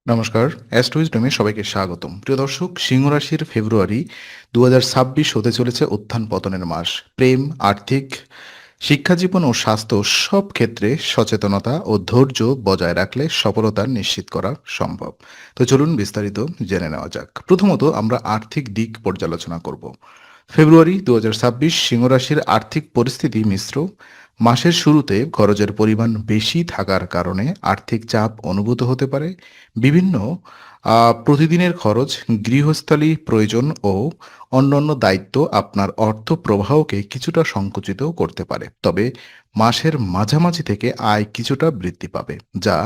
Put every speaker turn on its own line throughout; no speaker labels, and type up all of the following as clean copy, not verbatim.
নমস্কার, অ্যাস্ট্রোইজডমে সবাইকে স্বাগতম। প্রিয় দর্শক, সিংহ রাশির ফেব্রুয়ারি ২০২৬ হতে চলেছে উত্থান-পতনের মাস। প্রেম, আর্থিক, শিক্ষাজীবন ও স্বাস্থ্য সব ক্ষেত্রে সচেতনতা ও ধৈর্য বজায় রাখলে সফলতা নিশ্চিত করা সম্ভব। তো চলুন বিস্তারিত জেনে নেওয়া যাক। প্রথমত আমরা আর্থিক দিক পর্যালোচনা করব। ফেব্রুয়ারি ২০২৬ সিংহ রাশির আর্থিক পরিস্থিতি মিশ্র। মাসের শুরুতে খরচের পরিমাণ বেশি থাকার কারণে আর্থিক চাপ অনুভূত হতে পারে। বিভিন্ন প্রতিদিনের খরচ, গৃহস্থালী প্রয়োজন ও অন্যান্য দায়িত্ব আপনার অর্থ প্রবাহকে কিছুটা সংকুচিত করতে পারে। তবে মাসের মাঝামাঝি থেকে আয় কিছুটা বৃদ্ধি পাবে, যা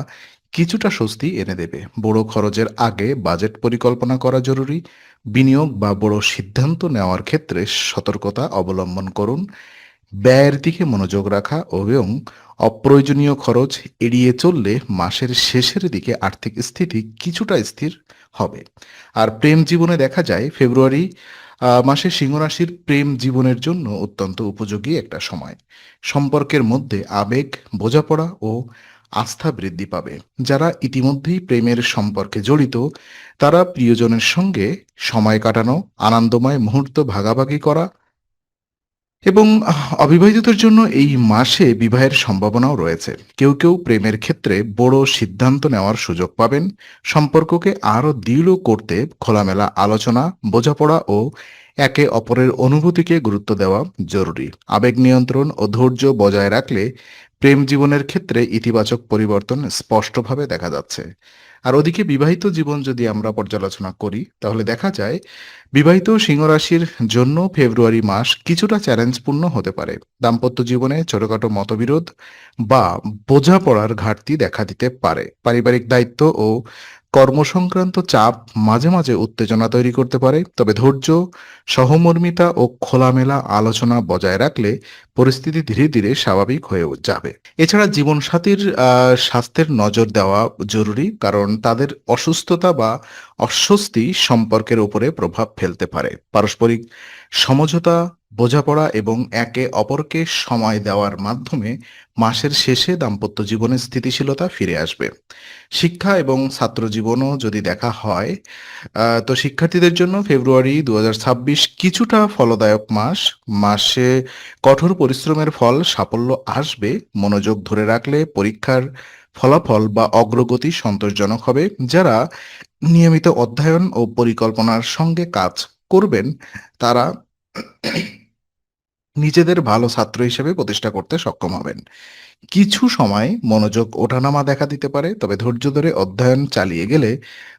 কিছুটা স্বস্তি এনে দেবে। বড় খরচের আগে বাজেট পরিকল্পনা করা জরুরি। বিনিয়োগ বা বড় সিদ্ধান্ত নেওয়ার ক্ষেত্রে সতর্কতা অবলম্বন করুন। ব্যয়ের দিকে মনোযোগ রাখা এবং অপ্রয়োজনীয় খরচ এড়িয়ে চললে মাসের শেষের দিকে আর্থিক স্থিতি কিছুটা স্থির হবে। আর প্রেম জীবনে দেখা যায় ফেব্রুয়ারি মাসে সিংহ রাশির প্রেম জীবনের জন্য অত্যন্ত উপযোগী একটা সময়। সম্পর্কের মধ্যে আবেগ, বোঝাপড়া ও আস্থা বৃদ্ধি পাবে। যারা ইতিমধ্যেই প্রেমের সম্পর্কে জড়িত, তারা প্রিয়জনের সঙ্গে সময় কাটানো, আনন্দময় মুহূর্ত ভাগাভাগি করা এবং অবিবাহিতদের জন্য এই মাসে বিবাহের সম্ভাবনাও রয়েছে। কেউ কেউ প্রেমের ক্ষেত্রে বড় সিদ্ধান্ত নেওয়ার সুযোগ পাবেন। সম্পর্ককে আরও দৃঢ় করতে খোলামেলা আলোচনা, বোঝাপড়া ও একে অপরের অনুভূতিকে গুরুত্ব দেওয়া জরুরি। আবেগ নিয়ন্ত্রণ ও ধৈর্য বজায় রাখলে প্রেম জীবনের ক্ষেত্রে ইতিবাচক পরিবর্তন স্পষ্টভাবে দেখা যাচ্ছে। আর ওদিকে বিবাহিত জীবন যদি আমরা পর্যালোচনা করি, তাহলে দেখা যায় বিবাহিত সিংহ রাশির জন্য ফেব্রুয়ারি মাস কিছুটা চ্যালেঞ্জপূর্ণ হতে পারে। দাম্পত্য জীবনে ছোটখাটো মতবিরোধ বা বোঝাপড়ার ঘাটতি দেখা দিতে পারে। পারিবারিক দায়িত্ব ও কর্মসংক্রান্ত চাপ মাঝে মাঝে উত্তেজনা তৈরি করতে পারে। তবে ধৈর্য, সহমর্মিতা ও খোলামেলা আলোচনা বজায় রাখলে পরিস্থিতি ধীরে ধীরে স্বাভাবিক হয়ে যাবে। এছাড়া জীবনসাথীর স্বাস্থ্যের নজর দেওয়া জরুরি, কারণ তাদের অসুস্থতা বা অস্বস্তি সম্পর্কের উপরে প্রভাব ফেলতে পারে। পারস্পরিক সমঝোতা, বোঝাপড়া এবং একে অপরকে সময় দেওয়ার মাধ্যমে মাসের শেষে দাম্পত্য জীবনের স্থিতিশীলতা ফিরে আসবে। শিক্ষা এবং ছাত্র জীবনও যদি দেখা হয়, তো শিক্ষার্থীদের জন্য ফেব্রুয়ারি ২০২৬ কিছুটা ফলদায়ক মাস। মাসে কঠোর পরিশ্রমের ফল সাফল্য আসবে। মনোযোগ ধরে রাখলে পরীক্ষার ফলাফল বা অগ্রগতি সন্তোষজনক হবে। যারা নিয়মিত অধ্যয়ন ও পরিকল্পনার সঙ্গে কাজ করবেন, তারা নিজেদের ভালো ছাত্র হিসেবে প্রতিষ্ঠা করতে সক্ষম হবেন। কিছু সময় মনোযোগ ওঠানামা দেখা দিতে পারে, তবে ধৈর্য ধরে অধ্যয়ন চালিয়ে গেলে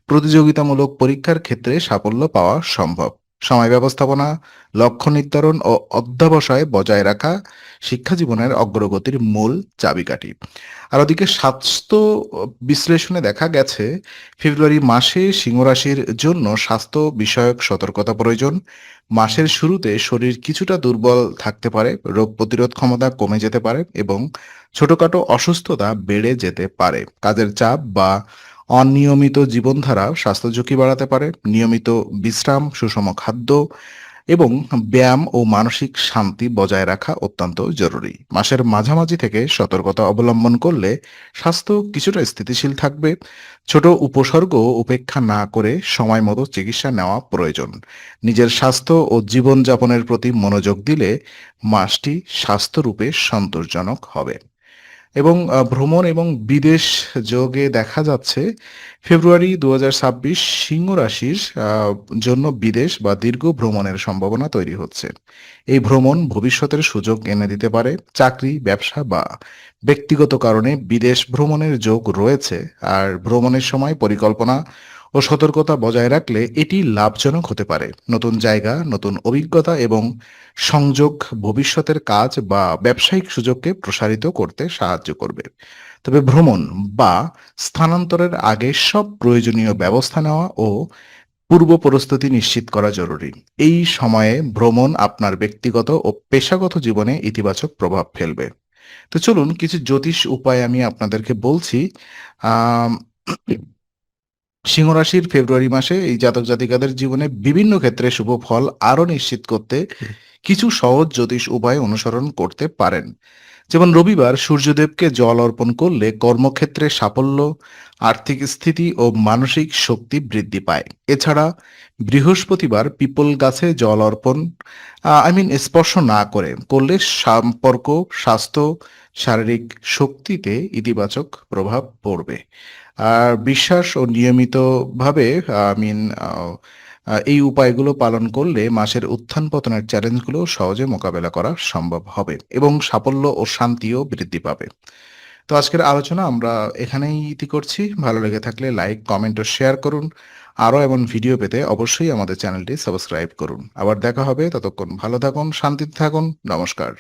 প্রতিযোগিতামূলক পরীক্ষার ক্ষেত্রে সাফল্য পাওয়া সম্ভব। সময় ব্যবস্থাপনা, লক্ষ্য নির্ধারণ ও অধ্যবসায় বজায় রাখা শিক্ষা জীবনের অগ্রগতির মূল চাবিকাঠি। আর ওদিকে স্বাস্থ্য বিশ্লেষণে দেখা গেছে ফেব্রুয়ারি মাসে সিংহ রাশির জন্য স্বাস্থ্য বিষয়ক সতর্কতা প্রয়োজন। মাসের শুরুতে শরীর কিছুটা দুর্বল থাকতে পারে, রোগ প্রতিরোধ ক্ষমতা কমে যেতে পারে এবং ছোটখাটো অসুস্থতা বেড়ে যেতে পারে। কাজের চাপ বা অনিয়মিত জীবনধারা স্বাস্থ্য ঝুঁকি বাড়াতে পারে। নিয়মিত বিশ্রাম, সুষম খাদ্য এবং ব্যায়াম ও মানসিক শান্তি বজায় রাখা অত্যন্ত জরুরি। মাসের মাঝামাঝি থেকে সতর্কতা অবলম্বন করলে স্বাস্থ্য কিছুটা স্থিতিশীল থাকবে। ছোট উপসর্গ উপেক্ষা না করে সময় মতো চিকিৎসা নেওয়া প্রয়োজন। নিজের স্বাস্থ্য ও জীবনযাপনের প্রতি মনোযোগ দিলে মাসটি স্বাস্থ্যরূপে সন্তোষজনক হবে। এবং ভ্রমণ এবং বিদেশ যোগে দেখা যাচ্ছে ফেব্রুয়ারি ২০২৬ সিংহ রাশির জন্য বিদেশ বা দীর্ঘ ভ্রমণের সম্ভাবনা তৈরি হচ্ছে। এই ভ্রমণ ভবিষ্যতের সুযোগ এনে দিতে পারে। চাকরি, ব্যবসা বা ব্যক্তিগত কারণে বিদেশ ভ্রমণের যোগ রয়েছে। আর ভ্রমণের সময় পরিকল্পনা ও সতর্কতা বজায় রাখলে এটি লাভজনক হতে পারে। নতুন জায়গা, নতুন অভিজ্ঞতা এবং সংযোগ ভবিষ্যতের কাজ বা ব্যবসায়িক সুযোগকে প্রসারিত করতে সাহায্য করবে। তবে ভ্রমণ বা স্থানান্তরের আগে সব প্রয়োজনীয় ব্যবস্থা নেওয়া ও পূর্ব প্রস্তুতি নিশ্চিত করা জরুরি। এই সময়ে ভ্রমণ আপনার ব্যক্তিগত ও পেশাগত জীবনে ইতিবাচক প্রভাব ফেলবে। তো চলুন কিছু জ্যোতিষ উপায় আমি আপনাদেরকে বলছি। আম সিংহ রাশির ফেব্রুয়ারি মাসে এই জাতক জাতিকাদের জীবনে বিভিন্ন ক্ষেত্রে শুভ ফল আরো নিশ্চিত করতে কিছু সহজ জ্যোতিষ উপায় অনুসরণ করতে পারেন। যেমন রবিবার সূর্যদেবকে জল অর্পণ করলে কর্মক্ষেত্রে সাফল্য, আর্থিক স্থিতি ও মানসিক শক্তি বৃদ্ধি পায়। এছাড়া বৃহস্পতিবার পিপল গাছে জল অর্পণ স্পর্শ না করলে সম্পর্ক, স্বাস্থ্য, শারীরিক শক্তিতে ইতিবাচক প্রভাব পড়বে। আর বিশ্বাস ও নিয়মিতভাবে আই মিন এই উপায়গুলো পালন করলে মাসের উত্থান-পতনের চ্যালেঞ্জগুলো সহজে মোকাবেলা করা সম্ভব হবে এবং সাফল্য ও শান্তিও বৃদ্ধি পাবে। তো আজকের আলোচনা আমরা এখানেই ইতি করছি। ভালো লেগে থাকলে লাইক, কমেন্ট ও শেয়ার করুন। আরও এমন ভিডিও পেতে অবশ্যই আমাদের চ্যানেলটি সাবস্ক্রাইব করুন। আবার দেখা হবে, ততক্ষণ ভালো থাকুন, শান্তিতে থাকুন। নমস্কার।